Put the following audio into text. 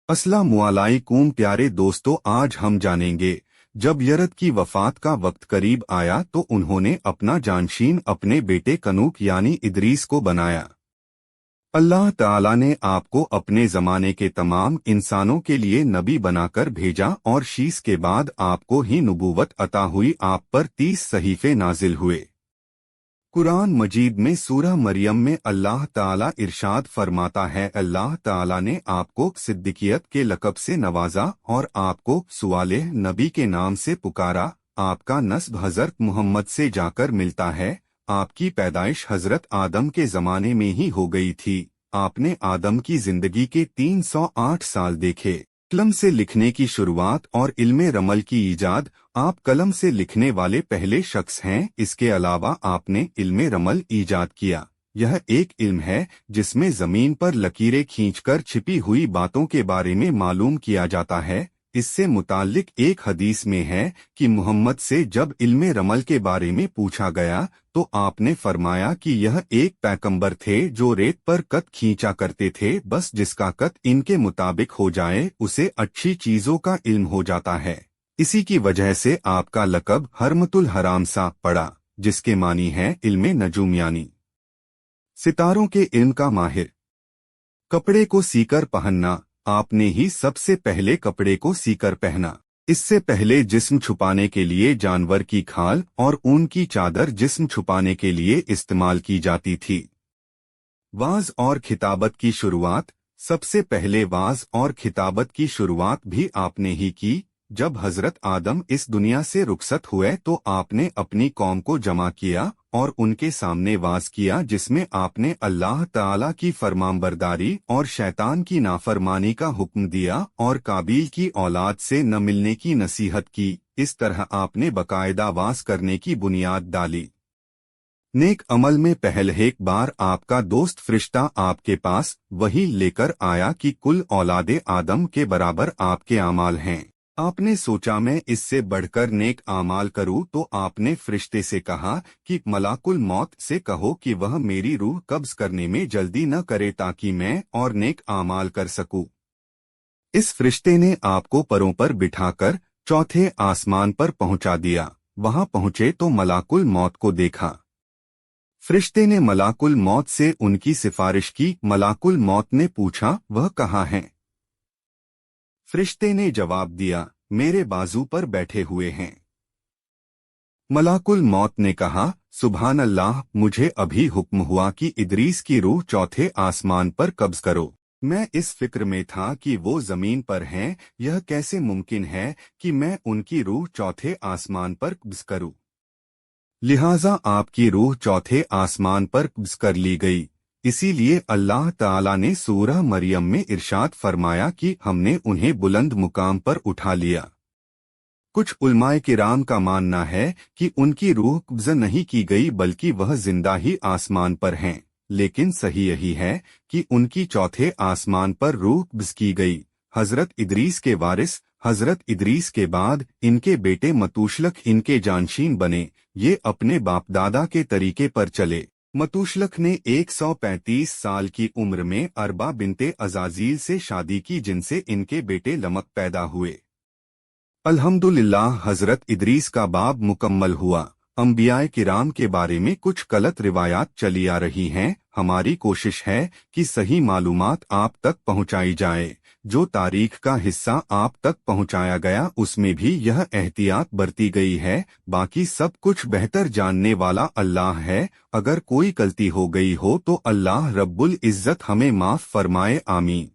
अस्सलाम वालेकुम प्यारे दोस्तों, आज हम जानेंगे जब यरद की वफात का वक्त करीब आया तो उन्होंने अपना जानशीन अपने बेटे कनूक यानी इदरीस को बनाया। अल्लाह ताला ने आपको अपने ज़माने के तमाम इंसानों के लिए नबी बनाकर भेजा और शीस के बाद आपको ही नबूवत अता हुई। आप पर 30 सहीफे नाजिल हुए। कुरान मजीद में सूरह मरियम में अल्लाह ताला इरशाद फरमाता है, अल्लाह ताला ने आपको सिद्दीकियत के लक़ब से नवाजा और आपको सुवालेह नबी के नाम से पुकारा। आपका नस्ब हज़रत मोहम्मद से जाकर मिलता है। आपकी पैदाइश हज़रत आदम के ज़माने में ही हो गई थी। आपने आदम की जिंदगी के 308 साल देखे। कलम से लिखने की शुरुआत और इल्मे रमल की ईजाद, आप कलम से लिखने वाले पहले शख्स हैं। इसके अलावा आपने इल्मे रमल ईजाद किया। यह एक इल्म है जिसमें ज़मीन पर लकीरें खींचकर छिपी हुई बातों के बारे में मालूम किया जाता है। इससे मुताल्लिक एक हदीस में है कि मोहम्मद से जब इल्मे रमल के बारे में पूछा गया तो आपने फरमाया कि यह एक पैगंबर थे जो रेत पर कत खींचा करते थे, बस जिसका कत इनके मुताबिक हो जाए उसे अच्छी चीजों का इल्म हो जाता है। इसी की वजह से आपका लक़ब हरमतुल हराम सा पड़ा, जिसके मानी है इल्मे नजूम यानी सितारों के इल्म का माहिर। कपड़े को सीकर पहनना, आपने ही सबसे पहले कपड़े को सीकर पहना। इससे पहले जिस्म छुपाने के लिए जानवर की खाल और ऊन की चादर जिस्म छुपाने के लिए इस्तेमाल की जाती थी। वाज और खिताबत की शुरुआत, सबसे पहले वाज और खिताबत की शुरुआत भी आपने ही की। जब हजरत आदम इस दुनिया से रुखसत हुए तो आपने अपनी कौम को जमा किया और उनके सामने वाज किया, जिसमें आपने अल्लाह ताला की फरमानबरदारी और शैतान की नाफरमानी का हुक्म दिया और काबील की औलाद से न मिलने की नसीहत की। इस तरह आपने बाकायदा वाज करने की बुनियाद डाली। नेक अमल में एक बार आपका दोस्त फरिश्ता आपके पास वही लेकर आया कि कुल औलादे आदम के बराबर आपके आमाल हैं। आपने सोचा मैं इससे बढ़कर नेक आमाल करूं, तो आपने फरिश्ते से कहा कि मलाकुल मौत से कहो कि वह मेरी रूह कब्ज करने में जल्दी न करे ताकि मैं और नेक आमाल कर सकूं। इस फरिश्ते ने आपको परों पर बिठाकर चौथे आसमान पर पहुंचा दिया। वहां पहुंचे तो मलाकुल मौत को देखा। फरिश्ते ने मलाकुल मौत से उनकी सिफारिश की। मलाकुल मौत ने पूछा, वह कहाँ है? फरिश्ते ने जवाब दिया, मेरे बाजू पर बैठे हुए हैं। मलाकुल मौत ने कहा, सुभान अल्लाह, मुझे अभी हुक्म हुआ कि इदरीस की रूह चौथे आसमान पर कब्ज करो। मैं इस फिक्र में था कि वो जमीन पर हैं, यह कैसे मुमकिन है कि मैं उनकी रूह चौथे आसमान पर कब्ज करूं। लिहाजा आपकी रूह चौथे आसमान पर कब्ज कर ली गई। इसीलिए अल्लाह ताला ने सूरह मरियम में इरशाद फरमाया कि हमने उन्हें बुलंद मुकाम पर उठा लिया। कुछ उलमाए किराम का मानना है कि उनकी रूह कब्ज़ नहीं की गई बल्कि वह जिंदा ही आसमान पर हैं, लेकिन सही यही है कि उनकी चौथे आसमान पर रूह कब्ज़ की गई। हजरत इदरीस के वारिस हजरत इदरीस के बाद इनके बेटे मतूशलख इनके जानशीन बने। ये अपने बाप दादा के तरीके पर चले। मतूशलख ने 135 साल की उम्र में अरबा बिनते अजाजील से शादी की, जिनसे इनके बेटे लमक पैदा हुए। अल्हम्दुलिल्लाह, हजरत इदरीस का बाब मुकम्मल हुआ। अंबियाए किराम के बारे में कुछ गलत रिवायात चली आ रही हैं। हमारी कोशिश है कि सही मालूमात आप तक पहुंचाई जाए। जो तारीख का हिस्सा आप तक पहुंचाया गया उसमें भी यह एहतियात बरती गई है। बाकी सब कुछ बेहतर जानने वाला अल्लाह है। अगर कोई गलती हो गई हो तो अल्लाह रब्बुल इज्जत हमें माफ फरमाए, आमीन।